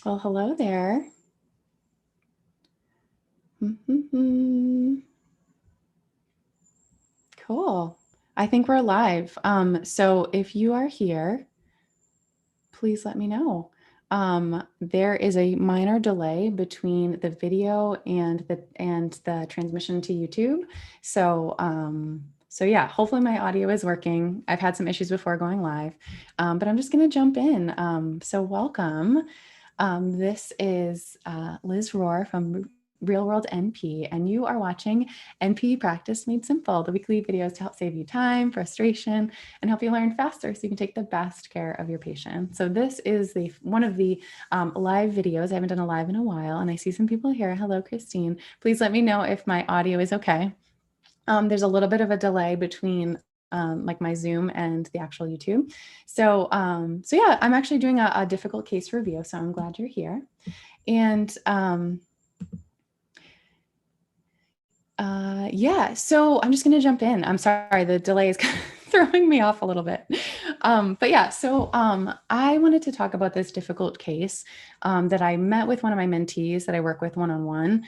Well, hello there. Mhm. Cool. I think we're live. So if you are here, please let me know. There is a minor delay between the video and the transmission to YouTube. So yeah, hopefully my audio is working. I've had some issues before going live, but I'm just going to jump in. So welcome. This is Liz Rohr from Real World NP, and you are watching NP Practice Made Simple, the weekly videos to help save you time, frustration, and help you learn faster so you can take the best care of your patient. So this is one of the live videos. I haven't done a live in a while, and I see some people here. Hello, Christine. Please let me know if my audio is okay. There's a little bit of a delay between like my Zoom and the actual YouTube. So yeah, I'm actually doing a difficult case review, so I'm glad you're here. And yeah, so I'm just going to jump in. I'm sorry, the delay is kind of throwing me off a little bit. But yeah, so I wanted to talk about this difficult case that I met with one of my mentees that I work with one-on-one,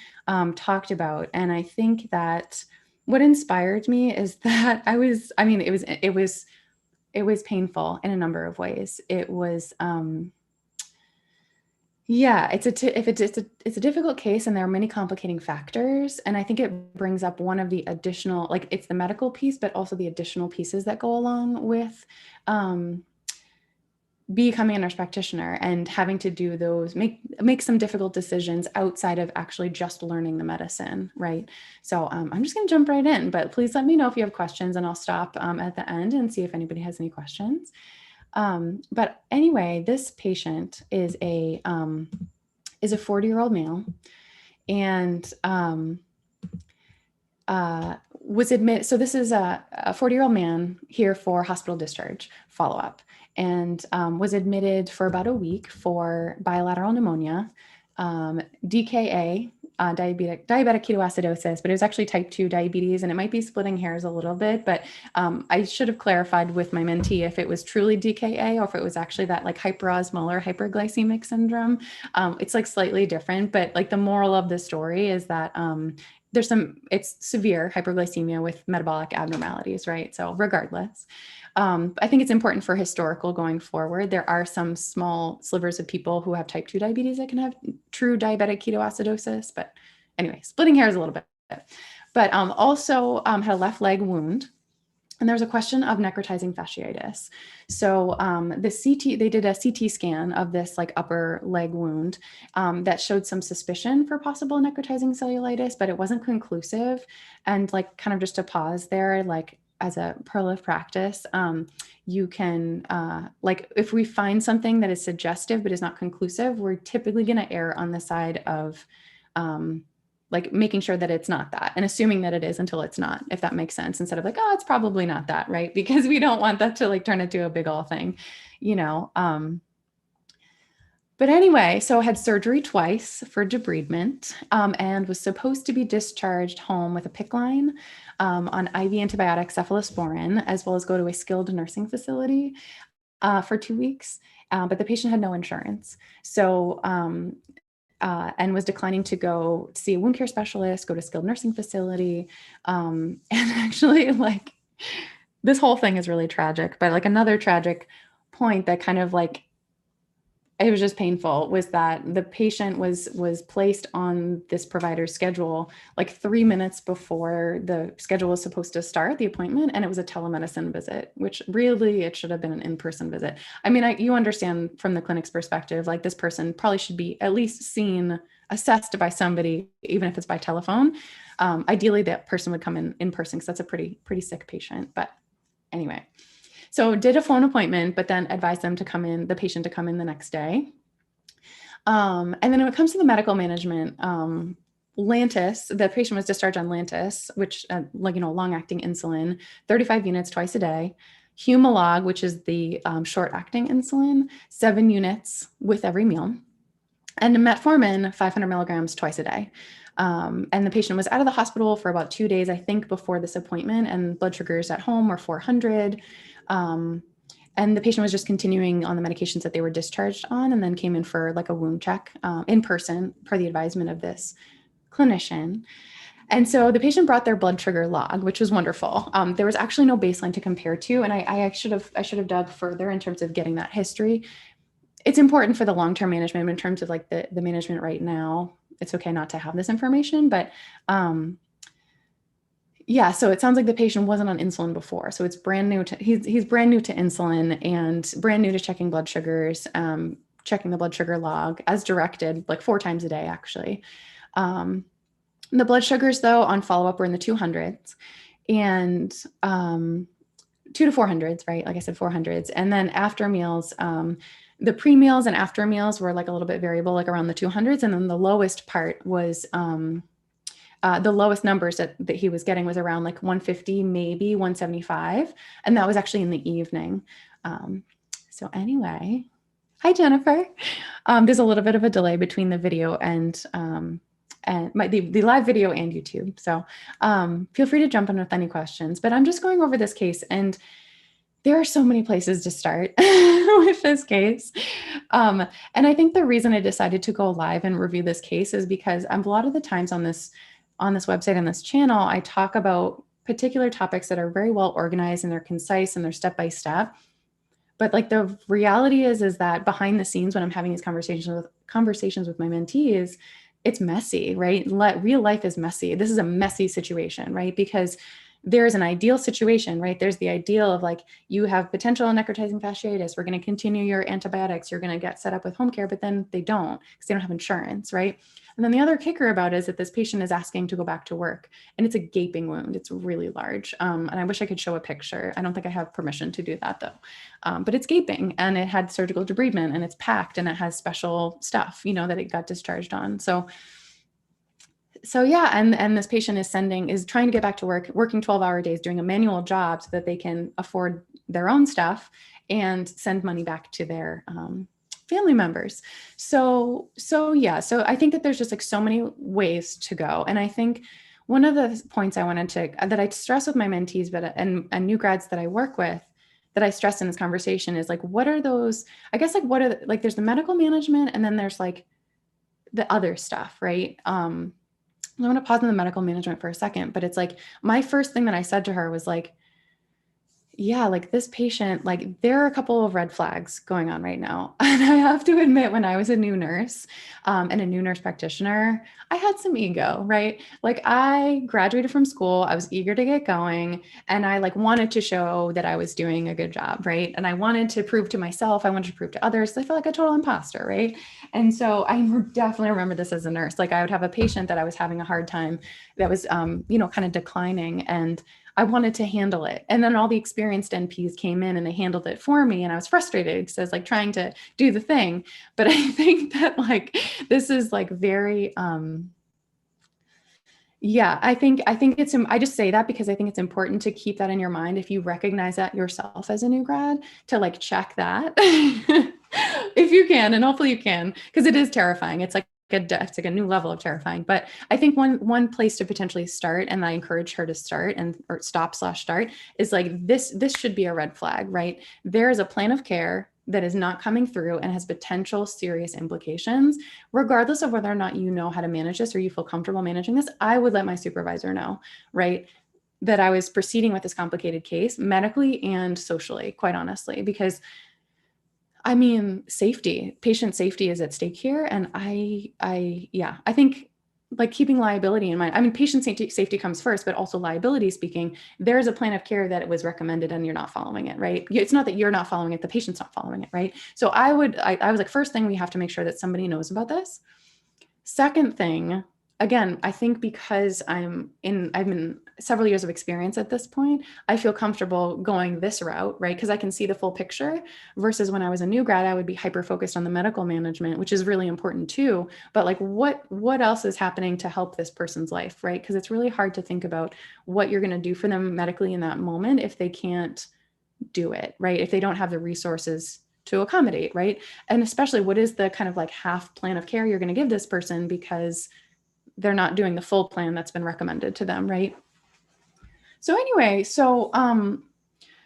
talked about. And I think that what inspired me is that it was painful in a number of ways. It was, yeah, it's a difficult case, and there are many complicating factors. And I think it brings up one of the additional, like it's the medical piece, but also the additional pieces that go along with becoming a nurse practitioner and having to do those, make some difficult decisions outside of actually just learning the medicine, right? So I'm just going to jump right in, but please let me know if you have questions, and I'll stop at the end and see if anybody has any questions. But anyway, this patient is a 40-year-old male, and was admitted. So this is a 40-year-old man here for hospital discharge follow-up, and was admitted for about a week for bilateral pneumonia, DKA, diabetic ketoacidosis, but it was actually type 2 diabetes, and it might be splitting hairs a little bit, but I should have clarified with my mentee if it was truly DKA or if it was actually that like hyperosmolar hyperglycemic syndrome. It's like slightly different, but like the moral of the story is that it's severe hyperglycemia with metabolic abnormalities, right? So regardless, I think it's important for historical going forward. There are some small slivers of people who have type 2 diabetes that can have true diabetic ketoacidosis. But anyway, splitting hairs a little bit. But also had a left leg wound. And there's a question of necrotizing fasciitis. So they did a CT scan of this like upper leg wound that showed some suspicion for possible necrotizing cellulitis, but it wasn't conclusive. And like kind of just to pause there, like as a pearl of practice, you can like if we find something that is suggestive but is not conclusive, we're typically going to err on the side of like making sure that it's not that and assuming that it is until it's not, if that makes sense, instead of like, oh, it's probably not that, right? Because we don't want that to like turn into a big old thing, you know. But anyway, so I had surgery twice for debridement, and was supposed to be discharged home with a PICC line on IV antibiotic cephalosporin, as well as go to a skilled nursing facility for 2 weeks. But the patient had no insurance. So and was declining to go see a wound care specialist, go to skilled nursing facility. And actually, like, this whole thing is really tragic. But like another tragic point that kind of like, it was just painful, was that the patient was placed on this provider's schedule like 3 minutes before the schedule was supposed to start, the appointment, and it was a telemedicine visit, which really it should have been an in-person visit. I mean, you understand from the clinic's perspective, like this person probably should be at least seen, assessed by somebody, even if it's by telephone. Ideally, that person would come in person, because that's a pretty sick patient. But anyway. So did a phone appointment, but then advised them to come in, the patient to come in the next day. And then when it comes to the medical management, Lantus, the patient was discharged on Lantus, which, like, long-acting insulin, 35 units twice a day. Humalog, which is the short-acting insulin, 7 units with every meal. And metformin, 500 milligrams twice a day. And the patient was out of the hospital for about 2 days, I think, before this appointment, and blood sugars at home were 400. And the patient was just continuing on the medications that they were discharged on, and then came in for like a wound check in person per the advisement of this clinician. And so the patient brought their blood sugar log, which was wonderful. There was actually no baseline to compare to, and I should have dug further in terms of getting that history. It's important for the long-term management in terms of like the management right now. It's okay not to have this information, but yeah, so it sounds like the patient wasn't on insulin before. So it's brand new to, he's brand new to insulin and brand new to checking blood sugars, checking the blood sugar log as directed, like 4 times a day, actually. The blood sugars, though, on follow-up were in the 200s and 2 to 400s, right? Like I said, 400s. And then after meals, the pre-meals and after meals were like a little bit variable, like around the 200s. And then the lowest part was the lowest numbers that he was getting was around like 150, maybe 175. And that was actually in the evening. So anyway, hi, Jennifer. There's a little bit of a delay between the video and the live video and YouTube. So feel free to jump in with any questions, but I'm just going over this case, and there are so many places to start with this case. And I think the reason I decided to go live and review this case is because a lot of the times on this website and this channel, I talk about particular topics that are very well organized and they're concise and they're step-by-step. But like the reality is that behind the scenes, when I'm having these conversations with my mentees, it's messy, right? Real life is messy. This is a messy situation, right? Because there's an ideal situation, right? There's the ideal of like, you have potential necrotizing fasciitis. We're going to continue your antibiotics. You're going to get set up with home care, but then they don't because they don't have insurance, right? And then the other kicker about it is that this patient is asking to go back to work, and it's a gaping wound. It's really large. And I wish I could show a picture. I don't think I have permission to do that though. But it's gaping, and it had surgical debridement, and it's packed, and it has special stuff, that it got discharged on. So yeah, and this patient is trying to get back to work, working 12-hour days, doing a manual job so that they can afford their own stuff and send money back to their family members. So I think that there's just like so many ways to go. And I think one of the points that I stress with my mentees, and new grads that I work with, that I stress in this conversation is like, what are those, I guess, like, there's the medical management, and then there's like the other stuff, right? I'm going to pause on the medical management for a second, but it's like, my first thing that I said to her was like, yeah, like this patient, like there are a couple of red flags going on right now. And I have to admit, when I was a new nurse and a new nurse practitioner, I had some ego, right? Like I graduated from school, I was eager to get going, and I like wanted to show that I was doing a good job, right? And I wanted to prove to myself, I wanted to prove to others, I felt like a total imposter, right? And so I definitely remember this as a nurse. Like I would have a patient that I was having a hard time that was, kind of declining, and I wanted to handle it. And then all the experienced NPs came in and they handled it for me. And I was frustrated because I was like trying to do the thing. But I think that like, this is like very, yeah, I think I just say that because I think it's important to keep that in your mind. If you recognize that yourself as a new grad, to like check that if you can, and hopefully you can, because it is terrifying. It's like a new level of terrifying. But I think one place to potentially start, and I encourage her to start or stop/start, is like this should be a red flag, right? There is a plan of care that is not coming through and has potential serious implications, regardless of whether or not you know how to manage this or you feel comfortable managing this. I would let my supervisor know, right, that I was proceeding with this complicated case medically and socially, quite honestly, because I mean, patient safety is at stake here. And I think like keeping liability in mind. I mean, patient safety comes first, but also liability speaking, there's a plan of care that it was recommended and you're not following it, right? It's not that you're not following it, the patient's not following it, right? So I was like, first thing, we have to make sure that somebody knows about this. Second thing, again, I think because I've been several years of experience at this point, I feel comfortable going this route, right? Because I can see the full picture, versus when I was a new grad, I would be hyper focused on the medical management, which is really important too. But like, what else is happening to help this person's life, right? Because it's really hard to think about what you're going to do for them medically in that moment if they can't do it, right? If they don't have the resources to accommodate, right? And especially, what is the kind of like half plan of care you're going to give this person because they're not doing the full plan that's been recommended to them, right? So anyway, so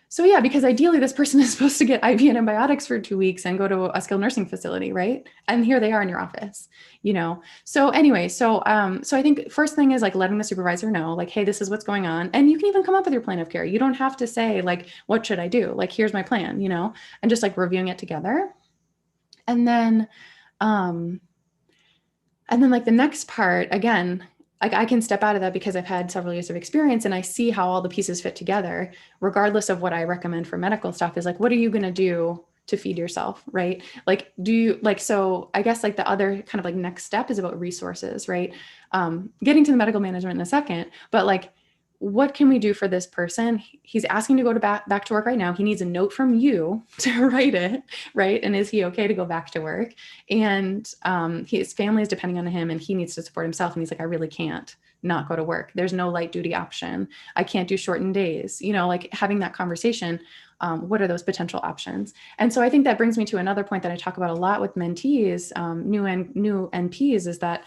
So yeah, because ideally this person is supposed to get IV antibiotics for 2 weeks and go to a skilled nursing facility, right? And here they are in your office, you know? So anyway, so I think first thing is like letting the supervisor know, like, hey, this is what's going on. And you can even come up with your plan of care. You don't have to say like, what should I do? Like, here's my plan, you know, and just like reviewing it together. And then, um, and then like the next part, again, like I can step out of that because I've had several years of experience and I see how all the pieces fit together, regardless of what I recommend for medical stuff is like, what are you going to do to feed yourself, right? Like, do you like, so I guess like the other kind of like next step is about resources, right? Getting to the medical management in a second, but like, what can we do for this person? He's asking to go to back to work right now. He needs a note from you to write it, right? And is he okay to go back to work? And his family is depending on him and he needs to support himself. And he's like, I really can't not go to work. There's no light duty option. I can't do shortened days, you know, like having that conversation. What are those potential options? And so I think that brings me to another point that I talk about a lot with mentees, new NPs, is that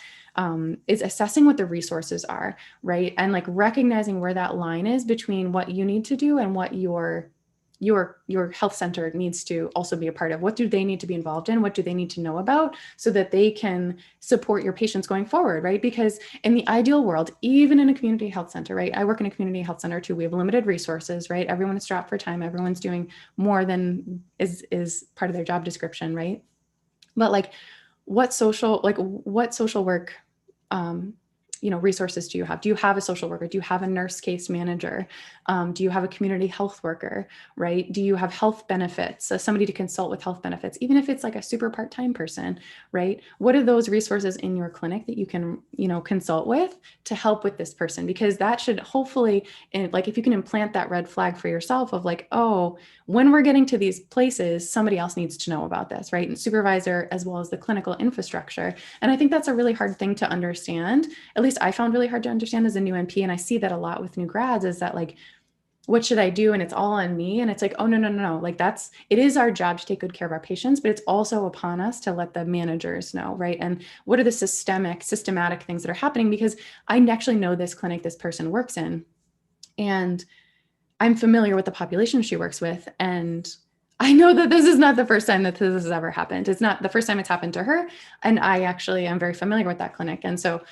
is assessing what the resources are, right? And like recognizing where that line is between what you need to do and what your health center needs to also be a part of. What do they need to be involved in? What do they need to know about so that they can support your patients going forward, right? Because in the ideal world, even in a community health center, right? I work in a community health center too. We have limited resources, right? Everyone is strapped for time. Everyone's doing more than is part of their job description, right? But like what social work resources do you have? Do you have a social worker? Do you have a nurse case manager? Do you have a community health worker, right? Do you have health benefits? So somebody to consult with health benefits, even if it's like a super part-time person, right? What are those resources in your clinic that you can, consult with to help with this person? Because that should hopefully, like if you can implant that red flag for yourself of like, oh, when we're getting to these places, somebody else needs to know about this, right? And supervisor as well as the clinical infrastructure. And I think that's a really hard thing to understand. At least I found really hard to understand as a new NP. And I see that a lot with new grads is that like, what should I do? And it's all on me. And it's like, oh, no. Like it is our job to take good care of our patients, but it's also upon us to let the managers know, right? And what are the systematic things that are happening? Because I actually know this clinic this person works in, and I'm familiar with the population she works with. And I know that this is not the first time that this has ever happened. It's not the first time it's happened to her. And I actually am very familiar with that clinic. And so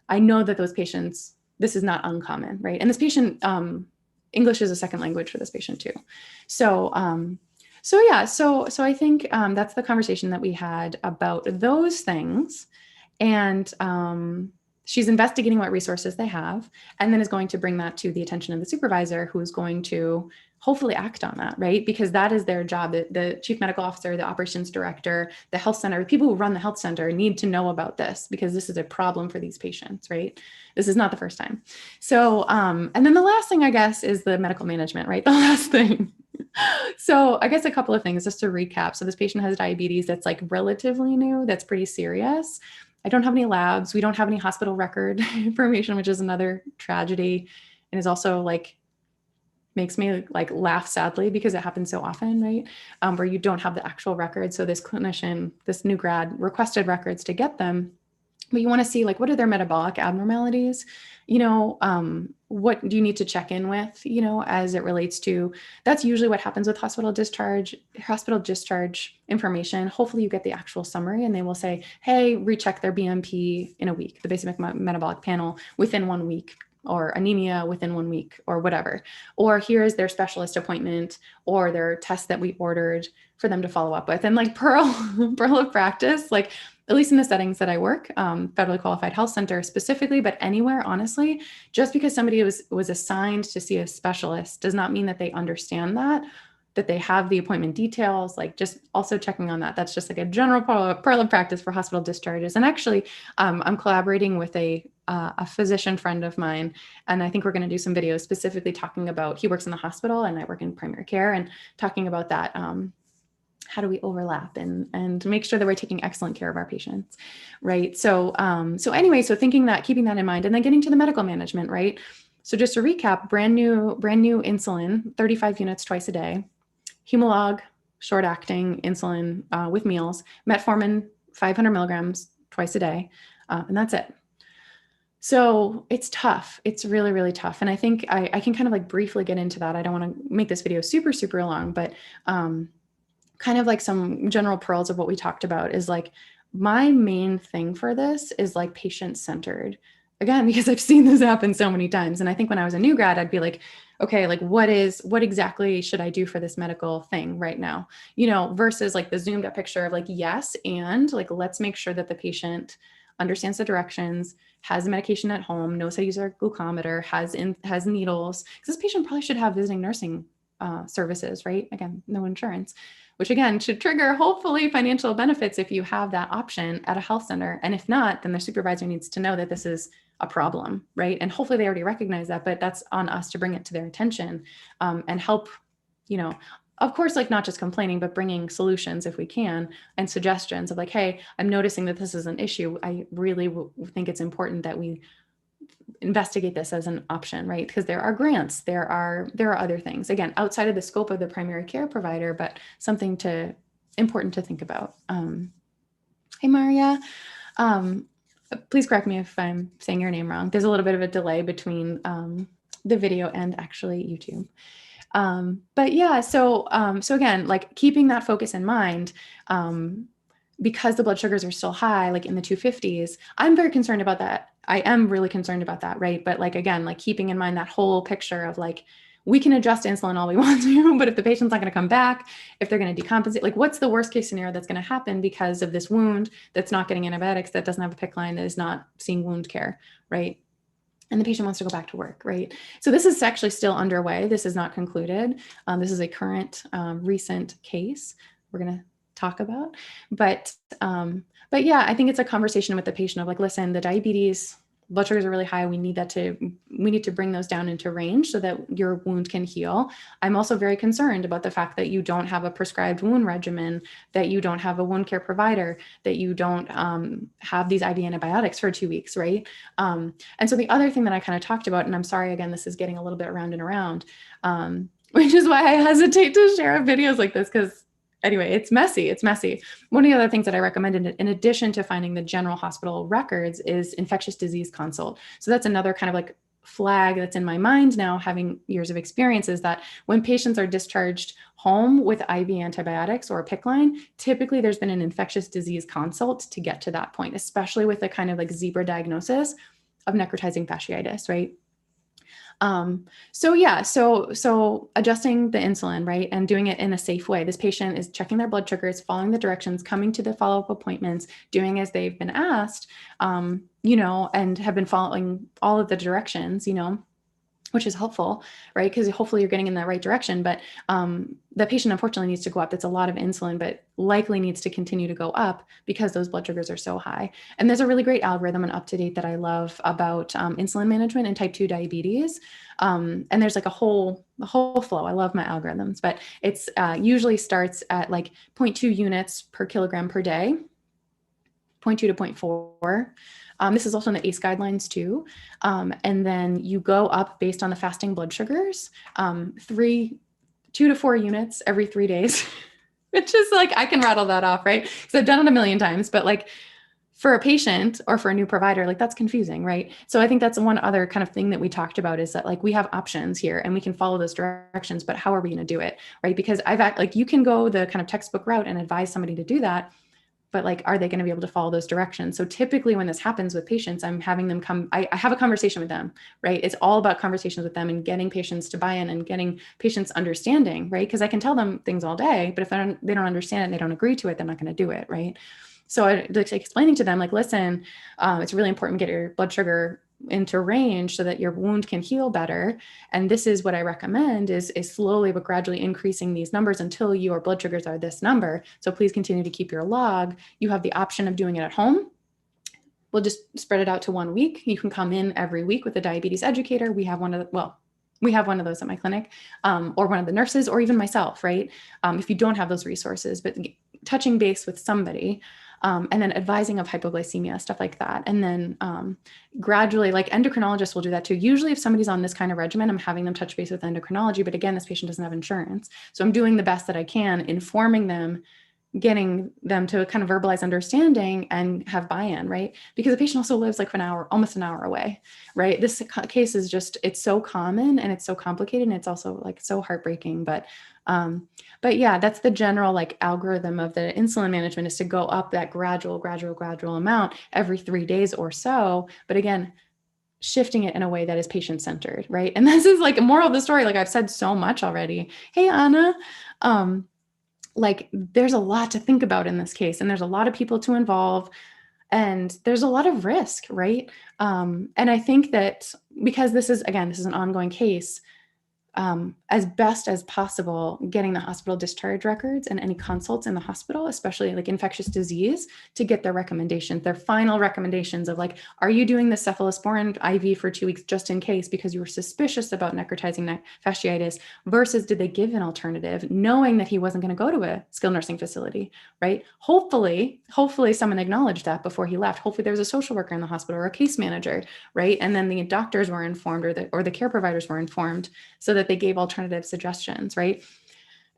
I know that those patients, this is not uncommon, right? And this patient, English is a second language for this patient too. So I think that's the conversation that we had about those things. And she's investigating what resources they have, and then is going to bring that to the attention of the supervisor, who's going to hopefully act on that, right? Because that is their job. The chief medical officer, the operations director, the health center, the people who run the health center need to know about this because this is a problem for these patients, right? This is not the first time. So, and then the last thing, I guess, is the medical management, right? The last thing. So I guess a couple of things just to recap. So this patient has diabetes that's like relatively new, that's pretty serious. I don't have any labs. We don't have any hospital record information, which is another tragedy. And is also like, makes me like laugh sadly because it happens so often, right? Where you don't have the actual record. So this clinician, this new grad requested records to get them, but you want to see like, what are their metabolic abnormalities? What do you need to check in with, as it relates to, that's usually what happens with hospital discharge information. Hopefully you get the actual summary and they will say, hey, recheck their BMP in a week, the basic metabolic panel within 1 week, or anemia within 1 week, or whatever. Or here's their specialist appointment or their test that we ordered for them to follow up with. And like pearl of practice, like at least in the settings that I work, federally qualified health center specifically, but anywhere, honestly, just because somebody was assigned to see a specialist does not mean that they understand that they have the appointment details, like just also checking on that. That's just like a general pearl of practice for hospital discharges. And actually, I'm collaborating with a physician friend of mine, and I think we're going to do some videos specifically talking about, he works in the hospital and I work in primary care, and talking about that. How do we overlap and make sure that we're taking excellent care of our patients, right? So anyway, so keeping that in mind, and then getting to the medical management, right? So just to recap, brand new insulin, 35 units twice a day, Humalog, short acting insulin with meals, metformin, 500 milligrams twice a day, and that's it. So it's tough. It's really, really tough. And I think I can kind of like briefly get into that. I don't want to make this video super, super long, but kind of like some general pearls of what we talked about is like, my main thing for this is like patient-centered. Again, because I've seen this happen so many times. And I think when I was a new grad, I'd be like, okay, like what exactly should I do for this medical thing right now? You know, versus like the zoomed up picture of like, yes, and like, let's make sure that the patient understands the directions, has the medication at home, knows how to use their glucometer, has needles. Because this patient probably should have visiting nursing services, right? Again, no insurance, which again should trigger hopefully financial benefits if you have that option at a health center. And if not, then the supervisor needs to know that this is a problem, right? And hopefully they already recognize that, but that's on us to bring it to their attention and help, you know, of course, like not just complaining, but bringing solutions if we can and suggestions of like, hey, I'm noticing that this is an issue. I really think it's important that we investigate this as an option, right? Because there are grants, there are other things, again, outside of the scope of the primary care provider, but something important to think about. Hey, Maria. Please correct me if I'm saying your name wrong. There's a little bit of a delay between the video and actually YouTube. But yeah, so again, like keeping that focus in mind, because the blood sugars are still high, like in the 250s, I'm very concerned about that. I am really concerned about that, right? But like, again, like keeping in mind that whole picture of like, we can adjust insulin all we want to, but if the patient's not going to come back, if they're going to decompensate, like what's the worst case scenario that's going to happen because of this wound that's not getting antibiotics, that doesn't have a PICC line, that is not seeing wound care, right? And the patient wants to go back to work, right? So this is actually still underway. This is not concluded. This is a current, recent case we're going to talk about. But yeah, I think it's a conversation with the patient of like, listen, the diabetes, blood sugars are really high. We need to bring those down into range so that your wound can heal. I'm also very concerned about the fact that you don't have a prescribed wound regimen, that you don't have a wound care provider, that you don't have these IV antibiotics for 2 weeks, right? And so the other thing that I kind of talked about, and I'm sorry, again, this is getting a little bit around and around, which is why I hesitate to share videos like this, because anyway, it's messy. It's messy. One of the other things that I recommended in addition to finding the general hospital records is infectious disease consult. So that's another kind of like flag that's in my mind now, having years of experience, is that when patients are discharged home with IV antibiotics or a PICC line, typically there's been an infectious disease consult to get to that point, especially with a kind of like zebra diagnosis of necrotizing fasciitis, right? So adjusting the insulin, right, and doing it in a safe way. This patient is checking their blood sugars, following the directions, coming to the follow-up appointments, doing as they've been asked, and have been following all of the directions, which is helpful, right? Because hopefully you're getting in the right direction, but the patient unfortunately needs to go up. That's a lot of insulin, but likely needs to continue to go up because those blood sugars are so high. And there's a really great algorithm and UpToDate that I love about insulin management and type 2 diabetes. And there's like the whole flow. I love my algorithms, but it's usually starts at like 0.2 units per kilogram per day, 0.2 to 0.4. This is also in the ACE guidelines too. And then you go up based on the fasting blood sugars, 2 to 4 units every 3 days, which is like, I can rattle that off, right? Because I've done it a million times, but like for a patient or for a new provider, like that's confusing, right? So I think that's one other kind of thing that we talked about, is that like we have options here and we can follow those directions, but how are we going to do it, right? Because you can go the kind of textbook route and advise somebody to do that, but like, are they going to be able to follow those directions? So typically when this happens with patients, I'm having them come, I have a conversation with them, right? It's all about conversations with them and getting patients to buy in and getting patients understanding, right? Because I can tell them things all day, but if they don't understand it and they don't agree to it, they're not going to do it, right? So I like explaining to them, like, listen, it's really important to get your blood sugar into range so that your wound can heal better. And this is what I recommend is slowly but gradually increasing these numbers until your blood sugars are this number. So please continue to keep your log. You have the option of doing it at home. We'll just spread it out to 1 week. You can come in every week with a diabetes educator. We have one of those at my clinic, or one of the nurses, or even myself, right? If you don't have those resources, but touching base with somebody, and then advising of hypoglycemia, stuff like that. And then gradually, like endocrinologists will do that too. Usually if somebody's on this kind of regimen, I'm having them touch base with endocrinology, but again, this patient doesn't have insurance. So I'm doing the best that I can, informing them getting them to kind of verbalize understanding and have buy-in, right? Because the patient also lives like an hour, almost an hour away, right? This case is just, it's so common and it's so complicated, and it's also like so heartbreaking. But yeah, that's the general like algorithm of the insulin management, is to go up that gradual amount every 3 days or so. But again, shifting it in a way that is patient-centered, right? And this is like a moral of the story. Like I've said so much already. Hey, Anna, like there's a lot to think about in this case, and there's a lot of people to involve, and there's a lot of risk, right? And I think that because this is an ongoing case, as best as possible, getting the hospital discharge records and any consults in the hospital, especially like infectious disease, to get their recommendations, their final recommendations of like, are you doing the cephalosporin IV for 2 weeks just in case because you were suspicious about necrotizing fasciitis, versus did they give an alternative knowing that he wasn't going to go to a skilled nursing facility, right? Hopefully someone acknowledged that before he left. Hopefully there's a social worker in the hospital or a case manager, right? And then the doctors were informed, or the care providers were informed, so that they gave alternative suggestions, right?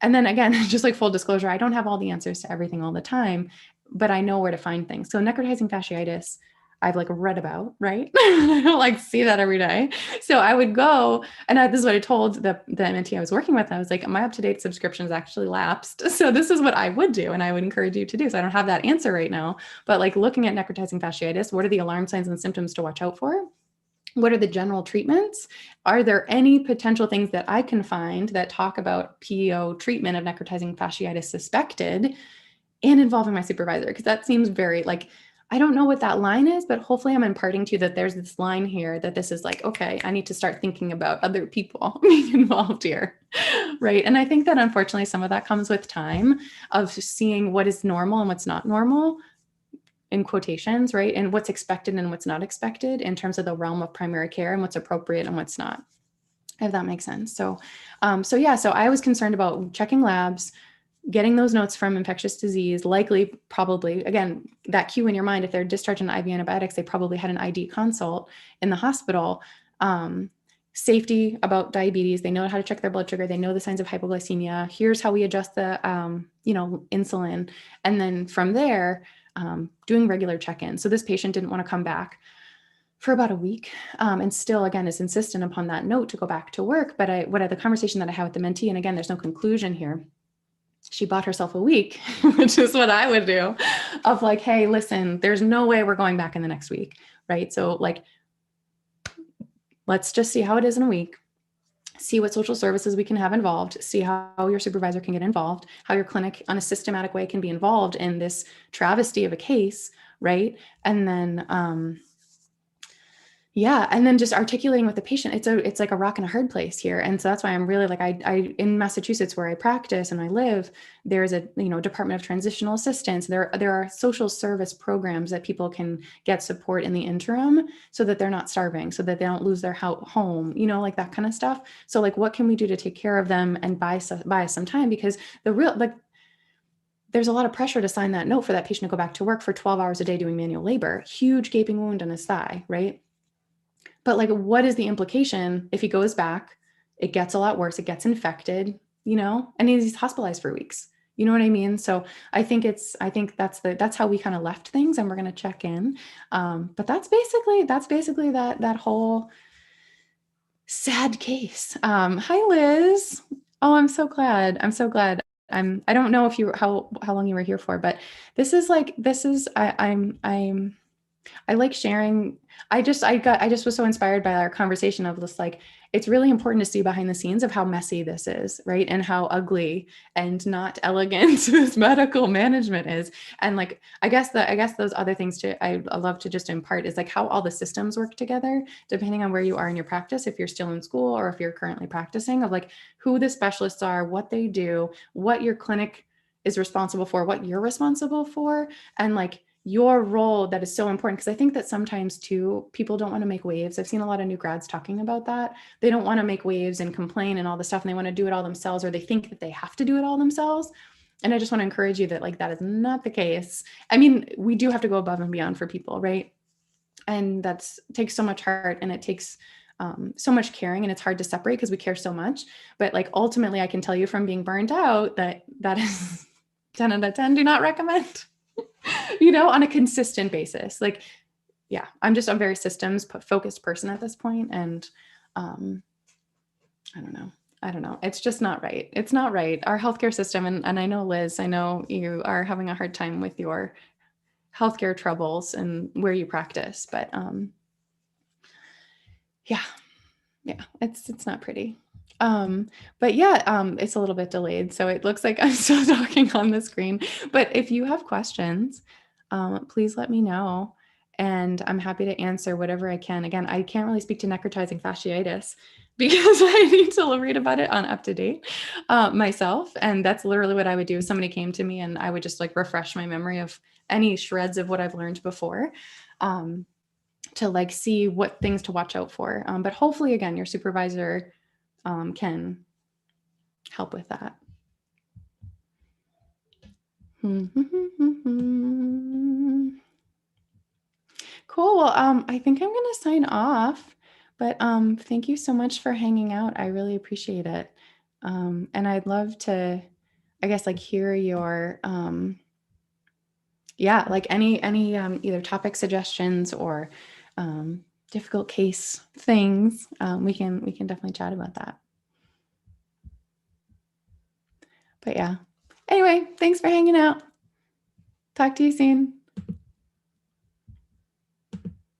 And then again, just like full disclosure, I don't have all the answers to everything all the time, but I know where to find things. So necrotizing fasciitis, I've like read about, right? I don't like see that every day. So I would go, and this is what I told the mentee I was working with. I was like, my up-to-date subscription is actually lapsed. So this is what I would do, and I would encourage you to do. So I don't have that answer right now, but like looking at necrotizing fasciitis, what are the alarm signs and symptoms to watch out for? What are the general treatments? Are there any potential things that I can find that talk about PO treatment of necrotizing fasciitis suspected, and involving my supervisor? Because that seems very like, I don't know what that line is, but hopefully I'm imparting to you that there's this line here that this is like, okay, I need to start thinking about other people being involved here, right? And I think that unfortunately some of that comes with time of seeing what is normal and what's not normal, in quotations, right? And what's expected and what's not expected in terms of the realm of primary care, and what's appropriate and what's not, if that makes sense. So I was concerned about checking labs, getting those notes from infectious disease, probably, again, that cue in your mind, if they're discharging IV antibiotics, they probably had an ID consult in the hospital. Safety about diabetes, they know how to check their blood sugar, they know the signs of hypoglycemia. Here's how we adjust the, insulin. And then from there, doing regular check-ins. So this patient didn't want to come back for about a week, and still, again, is insistent upon that note to go back to work. But the conversation that I had with the mentee, and again, there's no conclusion here, she bought herself a week, which is what I would do, of like, hey, listen, there's no way we're going back in the next week, right? So like, let's just see how it is in a week. See what social services we can have involved, see how your supervisor can get involved, how your clinic on a systematic way can be involved in this travesty of a case, right? And then, and then just articulating with the patient. It's like a rock and a hard place here. And so that's why I'm really like, I in Massachusetts where I practice and I live, there's a, Department of Transitional Assistance. There are social service programs that people can get support in the interim so that they're not starving, so that they don't lose their home, like that kind of stuff. So like, what can we do to take care of them and buy us some time? Because there's a lot of pressure to sign that note for that patient to go back to work for 12 hours a day doing manual labor, huge gaping wound on his thigh, right? But like, what is the implication if he goes back, it gets a lot worse, it gets infected, and he's hospitalized for weeks. You know what I mean? So I think that's how we kind of left things, and we're going to check in. But that's basically that whole sad case. Hi, Liz. Oh, I'm so glad. I don't know if how long you were here for, but I like sharing. I just was so inspired by our conversation of this, like, it's really important to see behind the scenes of how messy this is, right? And how ugly and not elegant this medical management is. And like, I guess those other things too, I love to just impart is like how all the systems work together, depending on where you are in your practice, if you're still in school or if you're currently practicing, of like who the specialists are, what they do, what your clinic is responsible for, what you're responsible for, and like your role that is so important. Because I think that sometimes too, people don't want to make waves. I've seen a lot of new grads talking about that. They don't want to make waves and complain and all this stuff, and they want to do it all themselves, or they think that they have to do it all themselves. And I just want to encourage you that like, that is not the case. I mean, we do have to go above and beyond for people, right? And takes so much heart, and it takes so much caring, and it's hard to separate because we care so much. But like, ultimately, I can tell you from being burned out that is 10 out of 10 do not recommend, you know, on a consistent basis. Like, yeah, I'm just a very systems focused person at this point. And I don't know. I don't know. It's just not right. It's not right. Our healthcare system, and I know, Liz, I know you are having a hard time with your healthcare troubles and where you practice, but yeah, yeah, it's not pretty. But yeah, it's a little bit delayed, so it looks like I'm still talking on the screen. But if you have questions, please let me know, and I'm happy to answer whatever I can. Again, I can't really speak to necrotizing fasciitis because I need to read about it on Up to Date myself, and that's literally what I would do if somebody came to me, and I would just like refresh my memory of any shreds of what I've learned before. To like see what things to watch out for. But hopefully, again, your supervisor can help with that. Cool. Well, I think I'm going to sign off, but thank you so much for hanging out. I really appreciate it. And I'd love to, I guess, like hear your, yeah, like any either topic suggestions or difficult case things. We can definitely chat about that. But yeah. Anyway, thanks for hanging out. Talk to you soon.